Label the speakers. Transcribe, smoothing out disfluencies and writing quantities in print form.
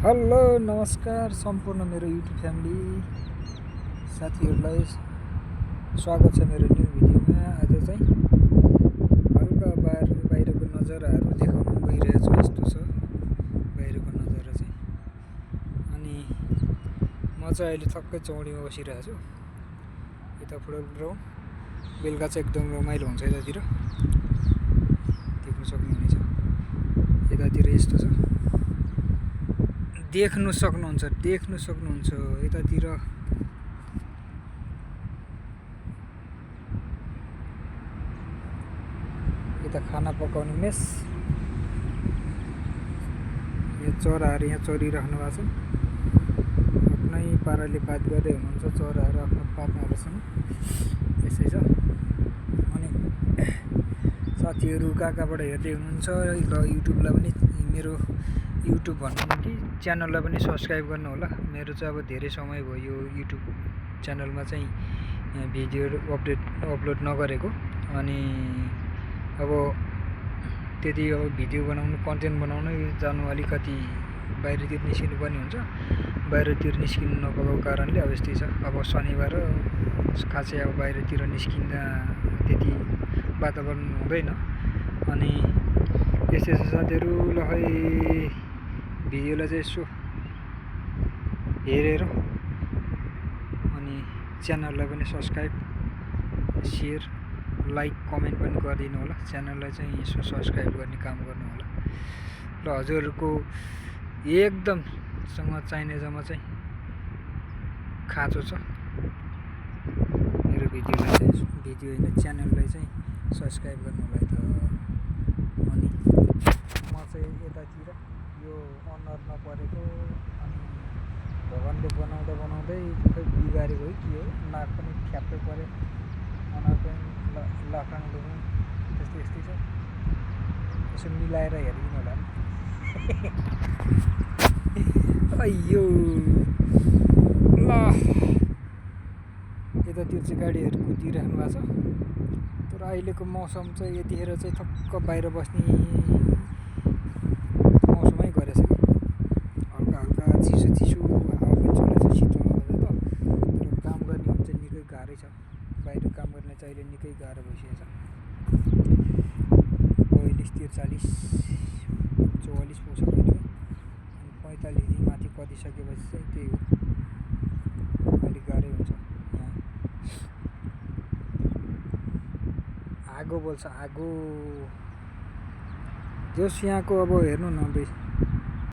Speaker 1: Hello नमस्कार सम्पूर्ण मेरो युट्युब फ्यामिली साथीहरूलाई स्वागत छ मेरो न्यू भिडियोमा। आज चाहिँ हल्का बाहिरको नजाराहरू देखाउन गइरहेको छु। यस्तो छ बाहिरको नजारा चाहिँ। अनि म चाहिँ अहिले ठक्कै चौडीमा बसिरहेको छु। यता फुटबल ग्राउन्ड बेलुका चाहिँ एकदम रमाइलो हुन्छ। यतातिर देख्न सक्नुहुनेछ, यतातिर यस्तो छ, देख्नु सक्नुहुन्छ यतातिर यता खाना पकाउने मेस। यो चराहरू यहाँ चरिराख्नु भएको छ। आफ्नै पाराले बात गर्दै हुनुहुन्छ चराहरू आफ्नो पार्टनरहरूसँग। यसै छ। अनि साथीहरू कहाँबाट हेर्दै हुनुहुन्छ र युट्युबलाई पनि मेरो युट्युब भन्नु कि च्यानललाई पनि सब्सक्राइब गर्नु होला। मेरो चाहिँ अब धेरै समय भयो यो युट्युब च्यानलमा चाहिँ भिडियोहरू अपलोड नगरेको। अनि अब त्यति अब भिडियो बनाउनु कन्टेन्ट बनाउनु जानु अलिकति बाहिरतिर निस्किनु पनि हुन्छ। बाहिरतिर निस्किनु नपाएको कारणले अब यस्तै छ। अब शनिबार खासै अब बाहिरतिर निस्किँदा त्यति वातावरण हुँदैन। अनि यस्तै छ साथीहरू। ल खै भिडियोलाई चाहिँ यसो हेरेर अनि च्यानललाई पनि सब्सक्राइब, सेयर, लाइक, कमेन्ट पनि गरिदिनु होला। च्यानललाई चाहिँ यसो सब्सक्राइब गर्ने काम गर्नु होला। र हजुरहरूको एकदमसँग चाहिने जम्मा चाहिँ खाँचो छ मेरो भिडियो होइन च्यानललाई चाहिँ सब्सक्राइब गर्नु होला। अनि म चाहिँ यतातिर यो अनुहार नपरेको अनि भगवानले बनाउँदै खै बिगारेको है के हो, नाक पनि ठ्याप्पै पऱ्यो, अनुहार पनि लाफाङ लुफाङ यस्तै छ। यसो मिलाएर हेरिदिनु होला नि। अಯ್यो ल यतातिर चाहिँ गाडीहरू कुदिराख्नु भएको छ। तर अहिलेको मौसम चाहिँ यतिखेर चाहिँ ठक्क बाहिर बस्ने मौसमै गरेछ कि। हल्का चिसो हावा पनि चलेछ, शीतल हुँदैछ। तर काम गर्ने भने चाहिँ निकै गाह्रै छ। बाहिर काम गर्ने चाहिँ अहिले निकै गाह्रो भइसकेको छ। 42, 43, 44 पुग्छ कहिलेकाहीँ। अनि 45 माथि कतिसकेपछि चाहिँ त्यही हो, अलिक गाह्रै हुन्छ। यहाँ आगो बोल्छ, आगो जोस् यहाँको। अब हेर्नु न